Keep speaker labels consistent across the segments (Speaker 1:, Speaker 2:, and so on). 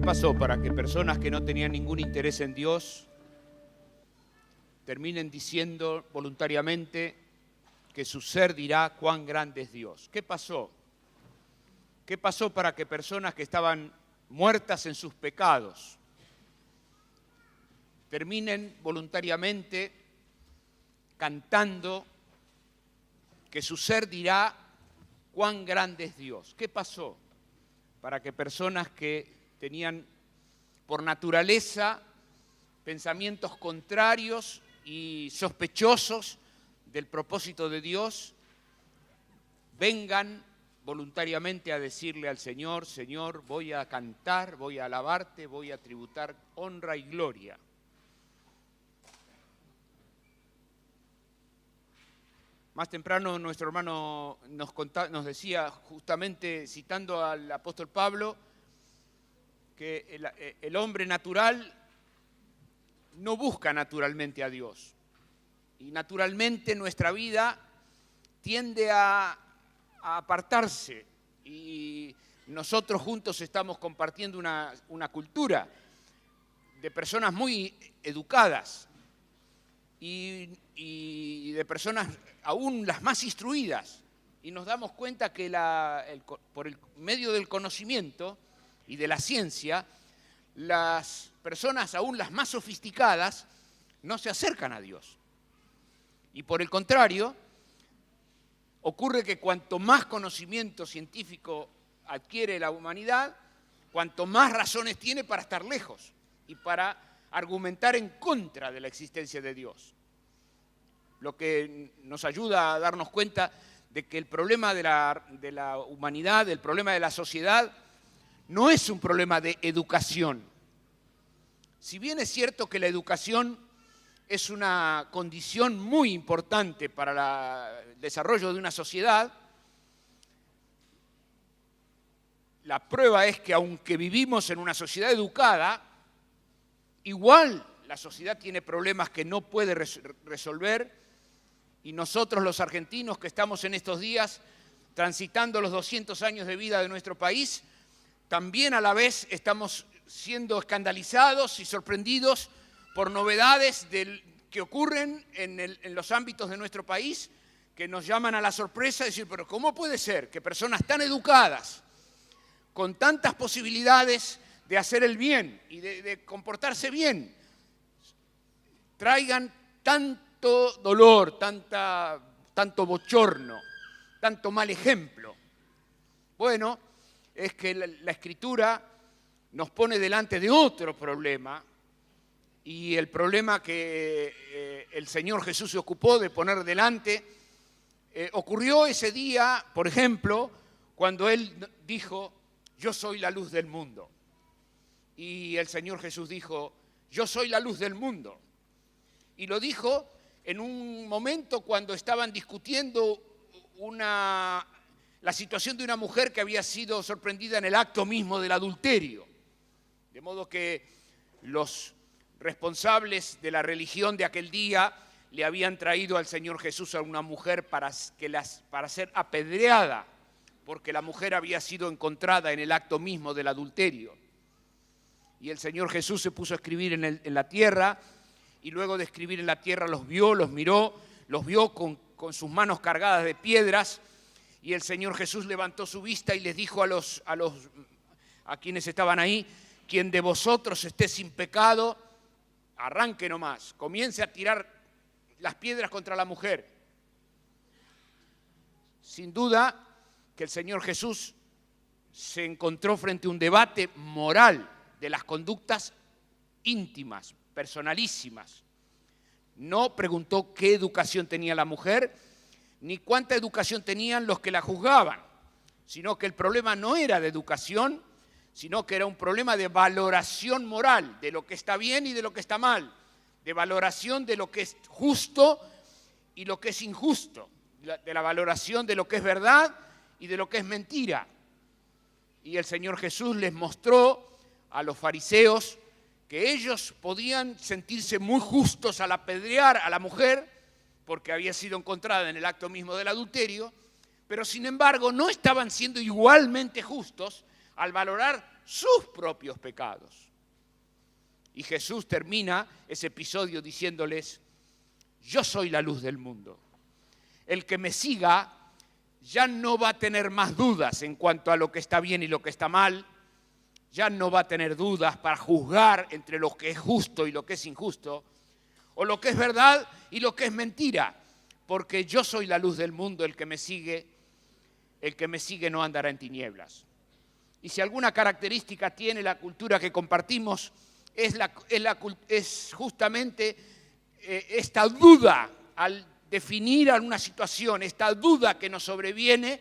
Speaker 1: pasó para que personas que no tenían ningún interés en Dios terminen diciendo voluntariamente que su ser dirá cuán grande es Dios? ¿Qué pasó? ¿Qué pasó para que personas que estaban muertas en sus pecados terminen voluntariamente cantando que su ser dirá cuán grande es Dios? ¿Qué pasó para que personas que tenían por naturaleza pensamientos contrarios y sospechosos del propósito de Dios vengan voluntariamente a decirle al Señor: Señor, voy a cantar, voy a alabarte, voy a tributar honra y gloria? Más temprano nuestro hermano nos decía, justamente citando al apóstol Pablo, que el hombre natural no busca naturalmente a Dios. Y naturalmente nuestra vida tiende a apartarse. Y nosotros juntos estamos compartiendo una cultura de personas muy educadas y de personas aún las más instruidas. Y nos damos cuenta que por el medio del conocimiento y de la ciencia, las personas aún las más sofisticadas no se acercan a Dios. Y por el contrario, ocurre que cuanto más conocimiento científico adquiere la humanidad, cuanto más razones tiene para estar lejos y para argumentar en contra de la existencia de Dios. Lo que nos ayuda a darnos cuenta de que el problema de la humanidad, el problema de la sociedad, no es un problema de educación. Si bien es cierto que la educación es una condición muy importante para el desarrollo de una sociedad, la prueba es que aunque vivimos en una sociedad educada, igual la sociedad tiene problemas que no puede resolver, y nosotros los argentinos que estamos en estos días transitando los 200 años de vida de nuestro país, también a la vez estamos siendo escandalizados y sorprendidos por novedades que ocurren en los ámbitos de nuestro país, que nos llaman a la sorpresa de decir: pero ¿cómo puede ser que personas tan educadas, con tantas posibilidades de hacer el bien y de comportarse bien, traigan tanto dolor, tanto bochorno, tanto mal ejemplo? Bueno, es que la Escritura nos pone delante de otro problema, y el problema que el Señor Jesús se ocupó de poner delante ocurrió ese día, por ejemplo, cuando Él dijo: yo soy la luz del mundo. Y el Señor Jesús dijo: yo soy la luz del mundo. Y lo dijo en un momento cuando estaban discutiendo la situación de una mujer que había sido sorprendida en el acto mismo del adulterio. De modo que los responsables de la religión de aquel día le habían traído al Señor Jesús a una mujer para ser apedreada, porque la mujer había sido encontrada en el acto mismo del adulterio. Y el Señor Jesús se puso a escribir en la tierra, y luego de escribir en la tierra los vio, los miró, los vio con sus manos cargadas de piedras, y el Señor Jesús levantó su vista y les dijo a quienes estaban ahí: quien de vosotros esté sin pecado, arranque nomás, comience a tirar las piedras contra la mujer. Sin duda que el Señor Jesús se encontró frente a un debate moral de las conductas íntimas, personalísimas. No preguntó qué educación tenía la mujer, ni cuánta educación tenían los que la juzgaban, sino que el problema no era de educación, sino que era un problema de valoración moral, de lo que está bien y de lo que está mal, de valoración de lo que es justo y lo que es injusto, de la valoración de lo que es verdad y de lo que es mentira. Y el Señor Jesús les mostró a los fariseos que ellos podían sentirse muy justos al apedrear a la mujer, porque había sido encontrada en el acto mismo del adulterio, pero sin embargo no estaban siendo igualmente justos al valorar sus propios pecados. Y Jesús termina ese episodio diciéndoles, yo soy la luz del mundo. El que me siga ya no va a tener más dudas en cuanto a lo que está bien y lo que está mal, ya no va a tener dudas para juzgar entre lo que es justo y lo que es injusto, o lo que es verdad y lo que es mentira, porque yo soy la luz del mundo, el que me sigue no andará en tinieblas. Y si alguna característica tiene la cultura que compartimos, es justamente esta duda al definir alguna situación, esta duda que nos sobreviene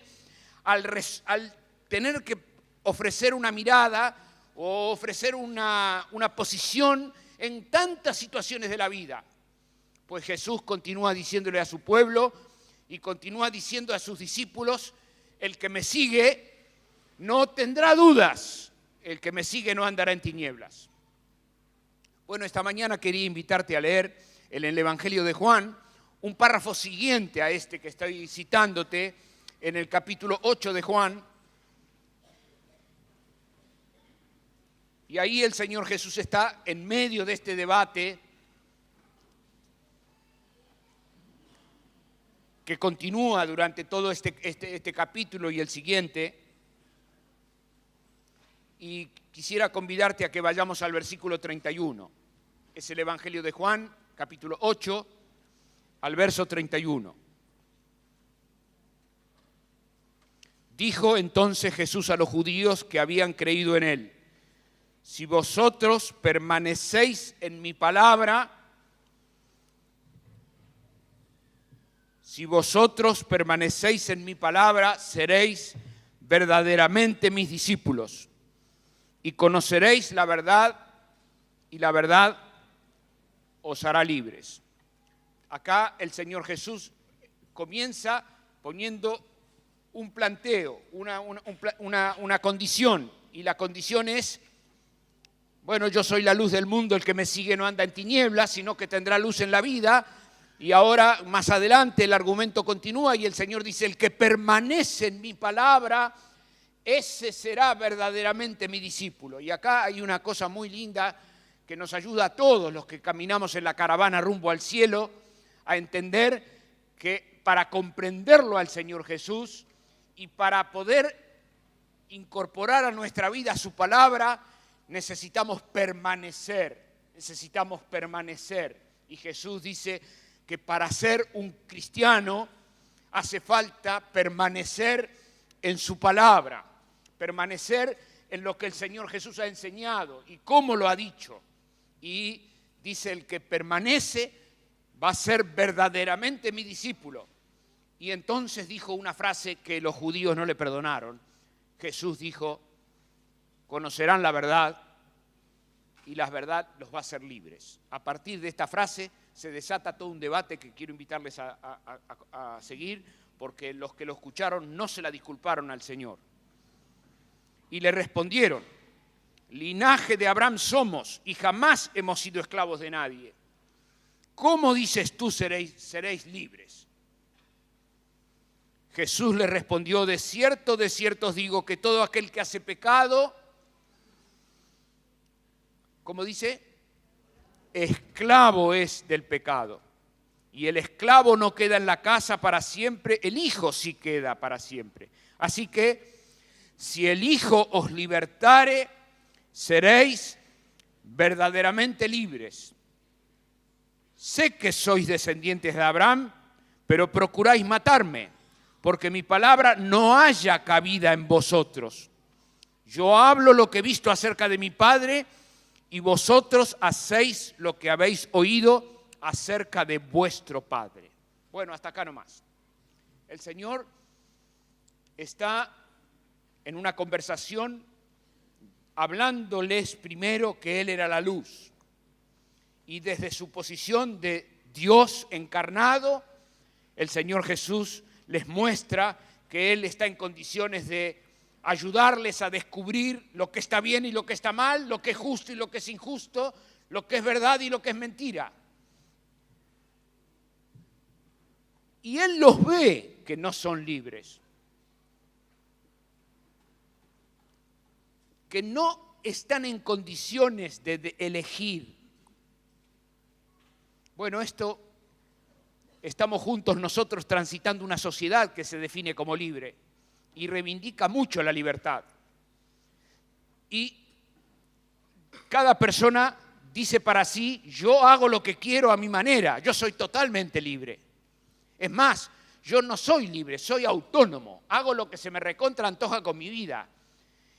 Speaker 1: al tener que ofrecer una mirada o ofrecer una posición en tantas situaciones de la vida. Pues Jesús continúa diciéndole a su pueblo y continúa diciendo a sus discípulos, el que me sigue no tendrá dudas, el que me sigue no andará en tinieblas. Bueno, esta mañana quería invitarte a leer en el Evangelio de Juan un párrafo siguiente a este que estoy citándote en el capítulo 8 de Juan. Y ahí el Señor Jesús está en medio de este debate que continúa durante todo este capítulo y el siguiente. Y quisiera convidarte a que vayamos al versículo 31. Es el Evangelio de Juan, capítulo 8, al verso 31. Dijo entonces Jesús a los judíos que habían creído en él, si vosotros permanecéis en mi palabra, seréis verdaderamente mis discípulos y conoceréis la verdad y la verdad os hará libres. Acá el Señor Jesús comienza poniendo un planteo, una condición, y la condición es, bueno, yo soy la luz del mundo, el que me sigue no anda en tinieblas, sino que tendrá luz en la vida. Y ahora, más adelante, el argumento continúa y el Señor dice, el que permanece en mi palabra, ese será verdaderamente mi discípulo. Y acá hay una cosa muy linda que nos ayuda a todos los que caminamos en la caravana rumbo al cielo a entender que para comprenderlo al Señor Jesús y para poder incorporar a nuestra vida su palabra, necesitamos permanecer. Y Jesús dice que para ser un cristiano hace falta permanecer en su palabra, permanecer en lo que el Señor Jesús ha enseñado y cómo lo ha dicho. Y dice, el que permanece va a ser verdaderamente mi discípulo. Y entonces dijo una frase que los judíos no le perdonaron. Jesús dijo, conocerán la verdad y la verdad los va a hacer libres. A partir de esta frase se desata todo un debate que quiero invitarles a seguir, porque los que lo escucharon no se la disculparon al Señor. Y le respondieron, linaje de Abraham somos y jamás hemos sido esclavos de nadie. ¿Cómo dices tú seréis libres? Jesús le respondió, de cierto os digo que todo aquel que hace pecado, ¿cómo dice? Esclavo es del pecado. Y el esclavo no queda en la casa para siempre, el hijo sí queda para siempre. Así que, si el Hijo os libertare, seréis verdaderamente libres. Sé que sois descendientes de Abraham, pero procuráis matarme, porque mi palabra no haya cabida en vosotros. Yo hablo lo que he visto acerca de mi Padre, y vosotros hacéis lo que habéis oído acerca de vuestro Padre. Bueno, hasta acá nomás. El Señor está en una conversación hablándoles primero que Él era la luz. Y desde su posición de Dios encarnado, el Señor Jesús les muestra que Él está en condiciones de ayudarles a descubrir lo que está bien y lo que está mal, lo que es justo y lo que es injusto, lo que es verdad y lo que es mentira. Y Él los ve que no son libres. que no están en condiciones de elegir. Bueno, estamos juntos nosotros transitando una sociedad que se define como libre y reivindica mucho la libertad. Y cada persona dice para sí, yo hago lo que quiero a mi manera, yo soy totalmente libre. Es más, yo no soy libre, soy autónomo, hago lo que se me recontra antoja con mi vida.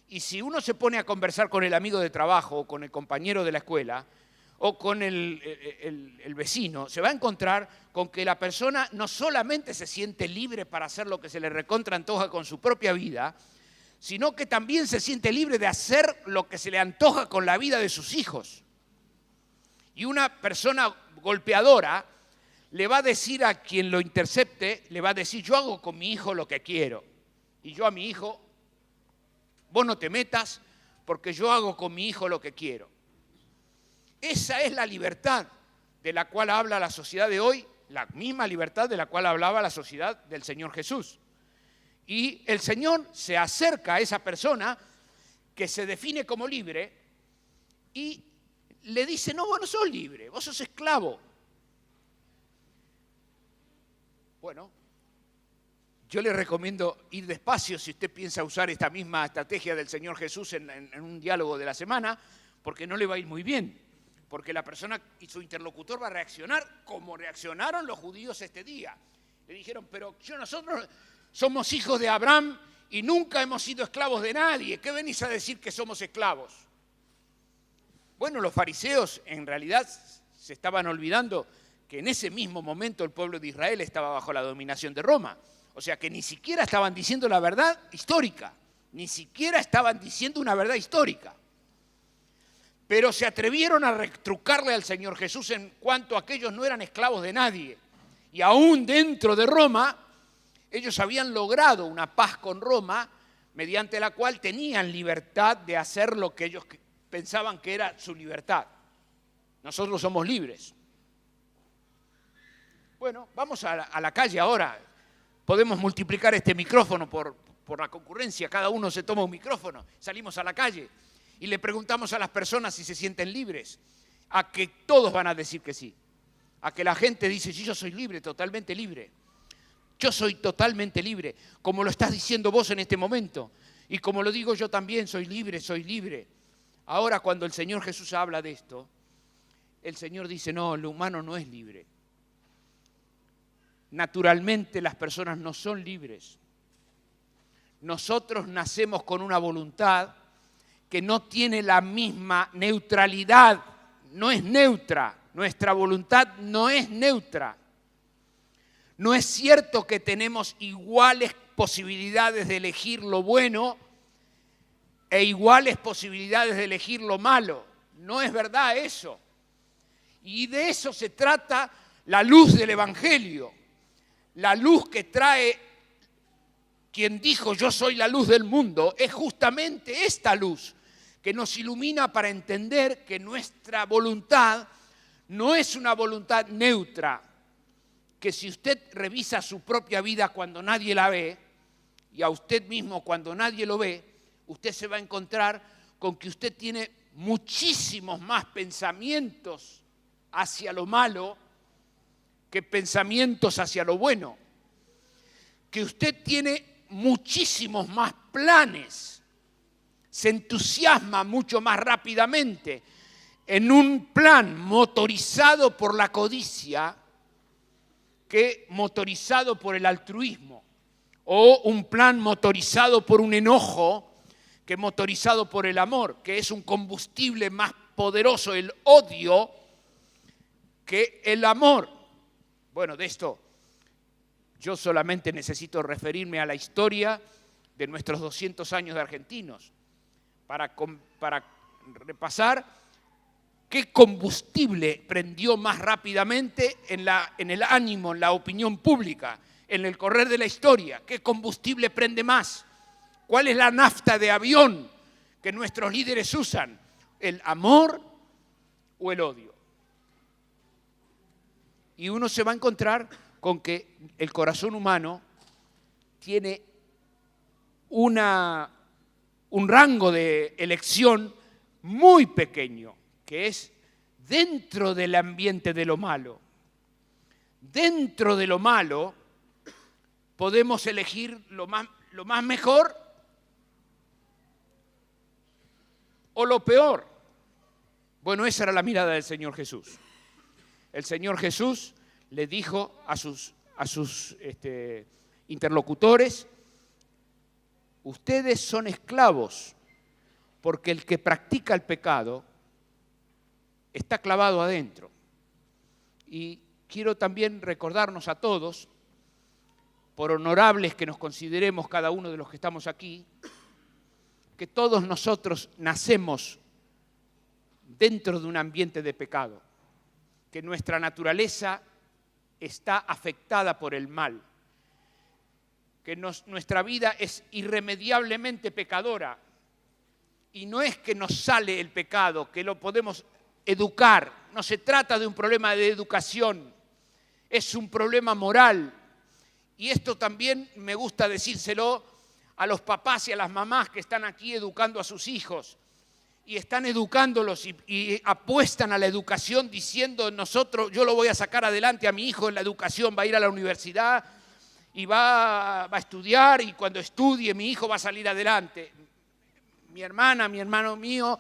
Speaker 1: Y si uno se pone a conversar con el amigo de trabajo, o con el compañero de la escuela, o con el vecino, se va a encontrar con que la persona no solamente se siente libre para hacer lo que se le recontra antoja con su propia vida, sino que también se siente libre de hacer lo que se le antoja con la vida de sus hijos. Y una persona golpeadora le va a decir a quien lo intercepte, le va a decir, yo hago con mi hijo lo que quiero. Y yo a mi hijo, vos no te metas porque yo hago con mi hijo lo que quiero. Esa es la libertad de la cual habla la sociedad de hoy, la misma libertad de la cual hablaba la sociedad del Señor Jesús. Y el Señor se acerca a esa persona que se define como libre y le dice, no, vos no sos libre, vos sos esclavo. Bueno, yo le recomiendo ir despacio si usted piensa usar esta misma estrategia del Señor Jesús en un diálogo de la semana, porque no le va a ir muy bien. Porque la persona y su interlocutor va a reaccionar como reaccionaron los judíos este día. Le dijeron, pero nosotros somos hijos de Abraham y nunca hemos sido esclavos de nadie. ¿Qué venís a decir que somos esclavos? Bueno, los fariseos en realidad se estaban olvidando que en ese mismo momento el pueblo de Israel estaba bajo la dominación de Roma. O sea que ni siquiera estaban diciendo la verdad histórica, ni siquiera estaban diciendo una verdad histórica. Pero se atrevieron a retrucarle al Señor Jesús en cuanto a que ellos no eran esclavos de nadie. Y aún dentro de Roma, ellos habían logrado una paz con Roma, mediante la cual tenían libertad de hacer lo que ellos pensaban que era su libertad. Nosotros somos libres. Bueno, vamos a la calle ahora. Podemos multiplicar este micrófono por la concurrencia. Cada uno se toma un micrófono. Salimos a la calle y le preguntamos a las personas si se sienten libres. A que todos van a decir que sí. A que la gente dice, sí, yo soy libre, totalmente libre. Yo soy totalmente libre, como lo estás diciendo vos en este momento. Y como lo digo yo también, soy libre, soy libre. Ahora cuando el Señor Jesús habla de esto, el Señor dice, no, el humano no es libre. Naturalmente las personas no son libres. Nosotros nacemos con una voluntad que no tiene la misma neutralidad, no es neutra. Nuestra voluntad no es neutra. No es cierto que tenemos iguales posibilidades de elegir lo bueno e iguales posibilidades de elegir lo malo. No es verdad eso. Y de eso se trata la luz del Evangelio. La luz que trae quien dijo yo soy la luz del mundo es justamente esta luz que nos ilumina para entender que nuestra voluntad no es una voluntad neutra, que si usted revisa su propia vida cuando nadie la ve, y a usted mismo cuando nadie lo ve, usted se va a encontrar con que usted tiene muchísimos más pensamientos hacia lo malo que pensamientos hacia lo bueno. Que usted tiene muchísimos más planes, se entusiasma mucho más rápidamente en un plan motorizado por la codicia que motorizado por el altruismo, o un plan motorizado por un enojo que motorizado por el amor, que es un combustible más poderoso, el odio, que el amor. Bueno, de esto yo solamente necesito referirme a la historia de nuestros 200 años de argentinos para repasar qué combustible prendió más rápidamente en el ánimo, en la opinión pública, en el correr de la historia. ¿Qué combustible prende más? ¿Cuál es la nafta de avión que nuestros líderes usan? ¿El amor o el odio? Y uno se va a encontrar con que el corazón humano tiene un un rango de elección muy pequeño, que es dentro del ambiente de lo malo. Dentro de lo malo podemos elegir lo más mejor o lo peor. Bueno, esa era la mirada del Señor Jesús. El Señor Jesús le dijo a sus interlocutores: ustedes son esclavos, porque el que practica el pecado está clavado adentro. Y quiero también recordarnos a todos, por honorables que nos consideremos cada uno de los que estamos aquí, que todos nosotros nacemos dentro de un ambiente de pecado, que nuestra naturaleza está afectada por el mal, que nuestra vida es irremediablemente pecadora, y no es que nos sale el pecado, que lo podemos educar, no se trata de un problema de educación, es un problema moral. Y esto también me gusta decírselo a los papás y a las mamás que están aquí educando a sus hijos, y están educándolos y apuestan a la educación diciendo: yo lo voy a sacar adelante a mi hijo en la educación, va a ir a la universidad y va a estudiar, y cuando estudie mi hijo va a salir adelante. Mi hermana, mi hermano mío,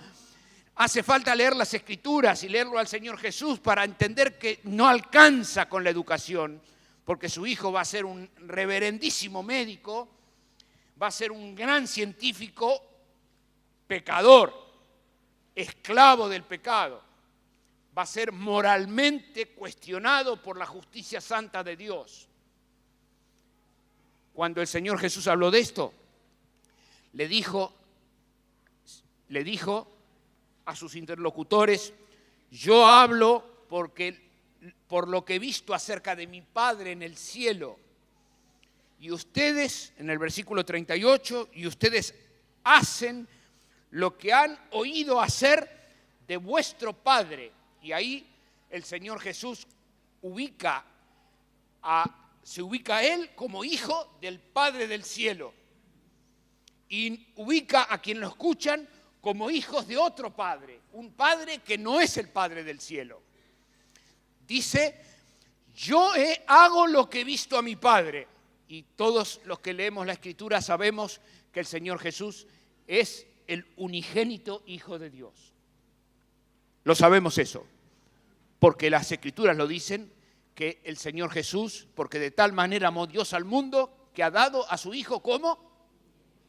Speaker 1: hace falta leer las Escrituras y leerlo al Señor Jesús para entender que no alcanza con la educación, porque su hijo va a ser un reverendísimo médico, va a ser un gran científico, pecador, esclavo del pecado, va a ser moralmente cuestionado por la justicia santa de Dios. Cuando el Señor Jesús habló de esto, le dijo a sus interlocutores: yo hablo por lo que he visto acerca de mi Padre en el cielo. Y ustedes, en el versículo 38, y ustedes hacen lo que han oído hacer de vuestro Padre. Y ahí el Señor Jesús se ubica a Él como hijo del Padre del cielo. Y ubica a quien lo escuchan como hijos de otro Padre, un Padre que no es el Padre del cielo. Dice: yo hago lo que he visto a mi Padre. Y todos los que leemos la Escritura sabemos que el Señor Jesús es el unigénito Hijo de Dios. Lo sabemos eso, porque las Escrituras lo dicen, que el Señor Jesús, porque de tal manera amó Dios al mundo, que ha dado a su Hijo como...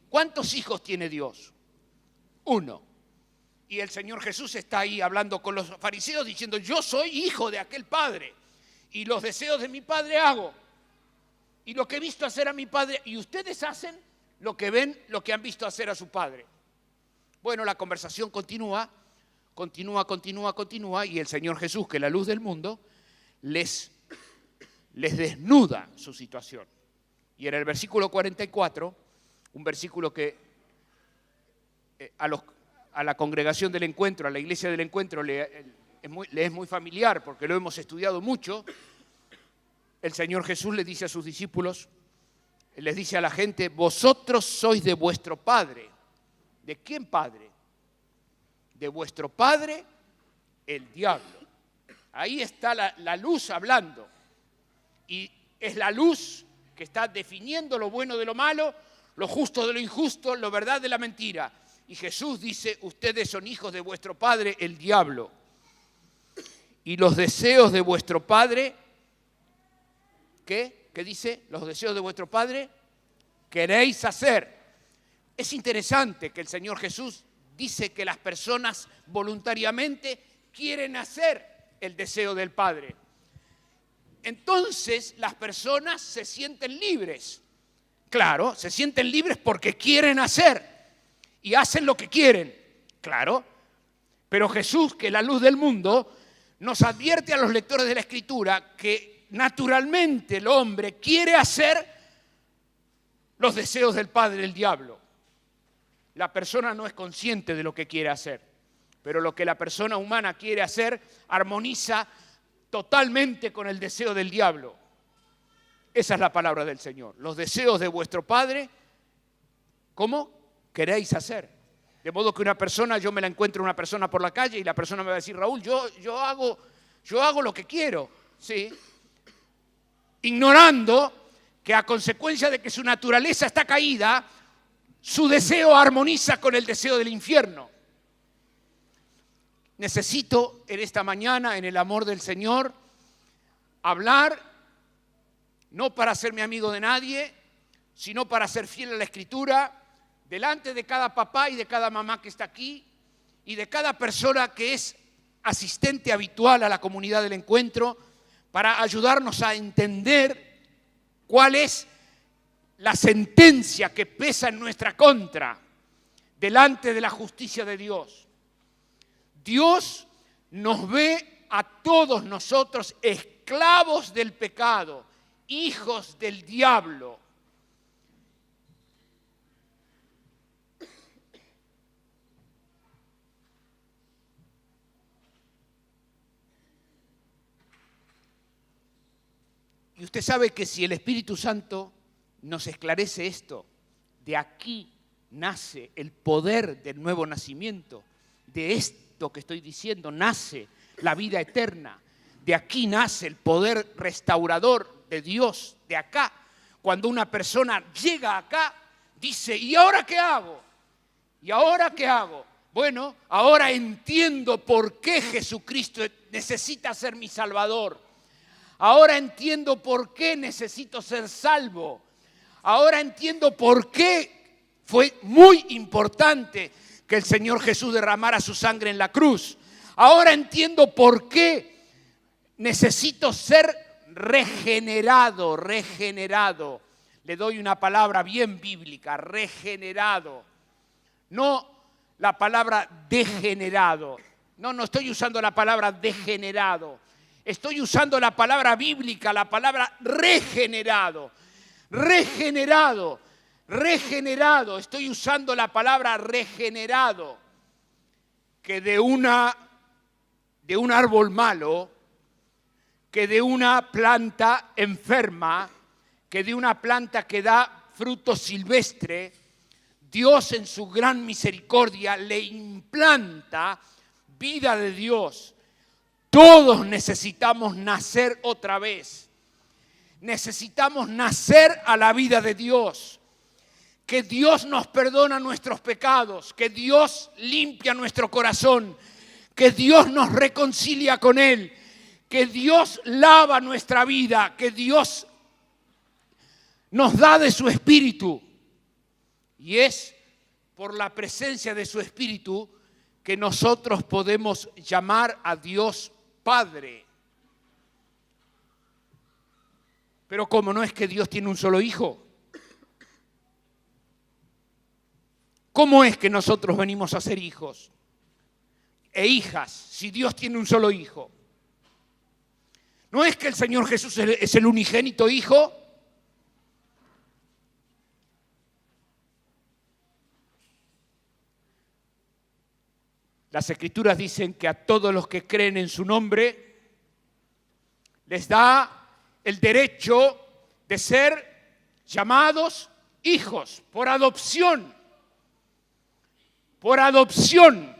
Speaker 1: ¿Cuántos hijos tiene Dios? Uno. Y el Señor Jesús está ahí hablando con los fariseos diciendo: yo soy hijo de aquel Padre, y los deseos de mi Padre hago, y lo que he visto hacer a mi Padre, y ustedes hacen lo que ven, lo que han visto hacer a su Padre. Bueno, la conversación continúa, y el Señor Jesús, que es la luz del mundo, les desnuda su situación. Y en el versículo 44, un versículo que a la congregación del encuentro, a la iglesia del encuentro, le es muy familiar porque lo hemos estudiado mucho. El Señor Jesús le dice a sus discípulos, les dice a la gente: vosotros sois de vuestro padre. ¿De quién padre? De vuestro padre, el diablo. Ahí está la luz hablando. Y es la luz que está definiendo lo bueno de lo malo, lo justo de lo injusto, lo verdad de la mentira. Y Jesús dice: ustedes son hijos de vuestro padre, el diablo. Y los deseos de vuestro padre, ¿qué? ¿Qué dice? Los deseos de vuestro padre queréis hacer. Es interesante que el Señor Jesús dice que las personas voluntariamente quieren hacer el deseo del Padre. Entonces las personas se sienten libres. Claro, se sienten libres porque quieren hacer y hacen lo que quieren. Claro, pero Jesús, que es la luz del mundo, nos advierte a los lectores de la Escritura que naturalmente el hombre quiere hacer los deseos del padre, el diablo. La persona no es consciente de lo que quiere hacer, pero lo que la persona humana quiere hacer armoniza totalmente con el deseo del diablo. Esa es la palabra del Señor. Los deseos de vuestro padre, ¿cómo? Queréis hacer. De modo que yo me la encuentro una persona por la calle y la persona me va a decir, Raúl, yo hago lo que quiero, ¿sí? Ignorando que a consecuencia de que su naturaleza está caída, su deseo armoniza con el deseo del infierno. Necesito en esta mañana, en el amor del Señor, hablar, no para hacerme amigo de nadie, sino para ser fiel a la Escritura, delante de cada papá y de cada mamá que está aquí y de cada persona que es asistente habitual a la comunidad del encuentro, para ayudarnos a entender cuál es la sentencia que pesa en nuestra contra delante de la justicia de Dios. Dios nos ve a todos nosotros esclavos del pecado, hijos del diablo. Y usted sabe que si el Espíritu Santo nos esclarece esto, de aquí nace el poder del nuevo nacimiento, de esto que estoy diciendo nace la vida eterna, de aquí nace el poder restaurador de Dios, de acá. Cuando una persona llega acá, dice, ¿y ahora qué hago? ¿Y ahora qué hago? Bueno, ahora entiendo por qué Jesucristo necesita ser mi Salvador. Ahora entiendo por qué necesito ser salvo. Ahora entiendo por qué fue muy importante que el Señor Jesús derramara su sangre en la cruz. Ahora entiendo por qué necesito ser regenerado. Le doy una palabra bien bíblica, regenerado. No la palabra degenerado. No estoy usando la palabra degenerado. Estoy usando la palabra bíblica, la palabra regenerado. Regenerado. Estoy usando la palabra regenerado. Que de un árbol malo, que de una planta enferma, que de una planta que da fruto silvestre, Dios en su gran misericordia le implanta vida de Dios. Todos necesitamos nacer otra vez. Necesitamos nacer a la vida de Dios. Que Dios nos perdona nuestros pecados. Que Dios limpia nuestro corazón. Que Dios nos reconcilia con Él. Que Dios lava nuestra vida. Que Dios nos da de su Espíritu. Y es por la presencia de su Espíritu que nosotros podemos llamar a Dios Padre. Pero ¿cómo no es que Dios tiene un solo hijo? ¿Cómo es que nosotros venimos a ser hijos e hijas si Dios tiene un solo hijo? ¿No es que el Señor Jesús es el unigénito Hijo? Las Escrituras dicen que a todos los que creen en su nombre les da el derecho de ser llamados hijos por adopción. Por adopción.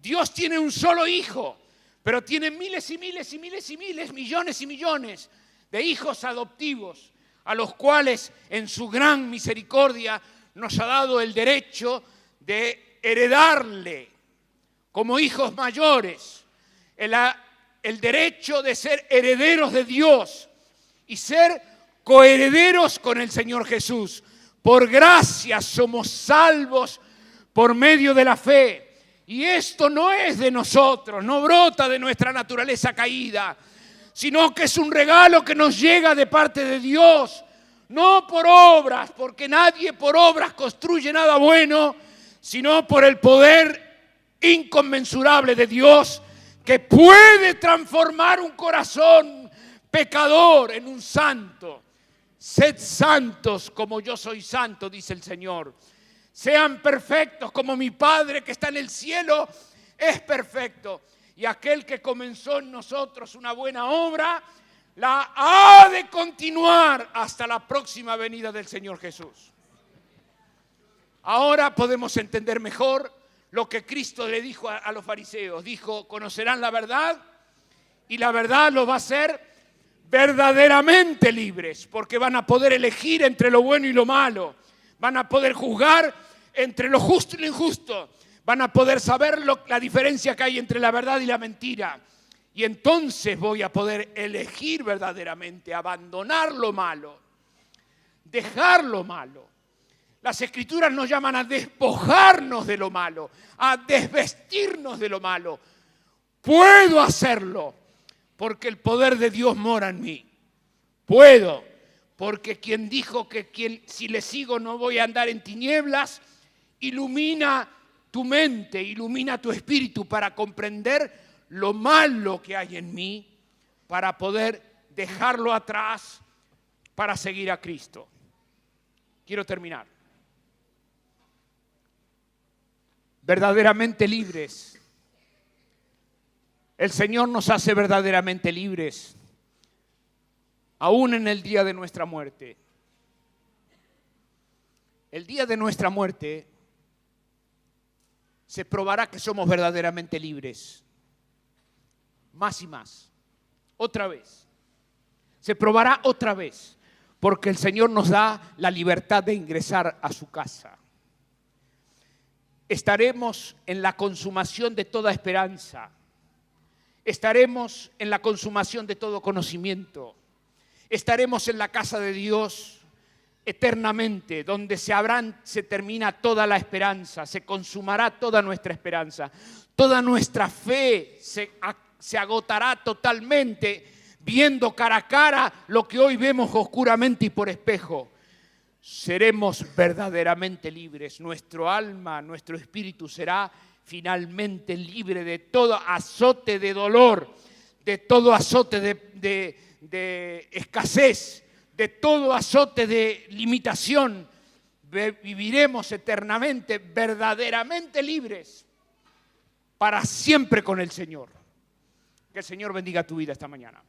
Speaker 1: Dios tiene un solo hijo, pero tiene miles y miles y miles y miles, millones y millones de hijos adoptivos, a los cuales en su gran misericordia nos ha dado el derecho de heredarle como hijos mayores, el derecho de ser herederos de Dios y ser coherederos con el Señor Jesús. Por gracia somos salvos por medio de la fe. Y esto no es de nosotros, no brota de nuestra naturaleza caída, sino que es un regalo que nos llega de parte de Dios, no por obras, porque nadie por obras construye nada bueno, sino por el poder inconmensurable de Dios, que puede transformar un corazón pecador en un santo. Sed santos como yo soy santo, dice el Señor. Sean perfectos como mi Padre que está en el cielo es perfecto. Y aquel que comenzó en nosotros una buena obra, la ha de continuar hasta la próxima venida del Señor Jesús. Ahora podemos entender mejor lo que Cristo le dijo a los fariseos. Dijo, conocerán la verdad y la verdad los va a hacer verdaderamente libres, porque van a poder elegir entre lo bueno y lo malo. Van a poder juzgar entre lo justo y lo injusto. Van a poder saber la diferencia que hay entre la verdad y la mentira. Y entonces voy a poder elegir verdaderamente, abandonar lo malo, dejar lo malo. Las Escrituras nos llaman a despojarnos de lo malo, a desvestirnos de lo malo. Puedo hacerlo porque el poder de Dios mora en mí. Puedo, porque quien dijo que si le sigo no voy a andar en tinieblas, ilumina tu mente, ilumina tu espíritu para comprender lo malo que hay en mí, para poder dejarlo atrás, para seguir a Cristo. Quiero terminar. Verdaderamente libres. El Señor nos hace verdaderamente libres, aún en el día de nuestra muerte. El día de nuestra muerte se probará que somos verdaderamente libres. Más y más. Otra vez. Se probará otra vez, porque el Señor nos da la libertad de ingresar a su casa. Estaremos en la consumación de toda esperanza. Estaremos en la consumación de todo conocimiento. Estaremos en la casa de Dios eternamente, donde se termina toda la esperanza, se consumará toda nuestra esperanza. Toda nuestra fe se agotará totalmente, viendo cara a cara lo que hoy vemos oscuramente y por espejo. Seremos verdaderamente libres. Nuestro alma, nuestro espíritu será finalmente libre de todo azote de dolor, de todo azote de escasez, de todo azote de limitación. Viviremos eternamente, verdaderamente libres, para siempre con el Señor. Que el Señor bendiga tu vida esta mañana.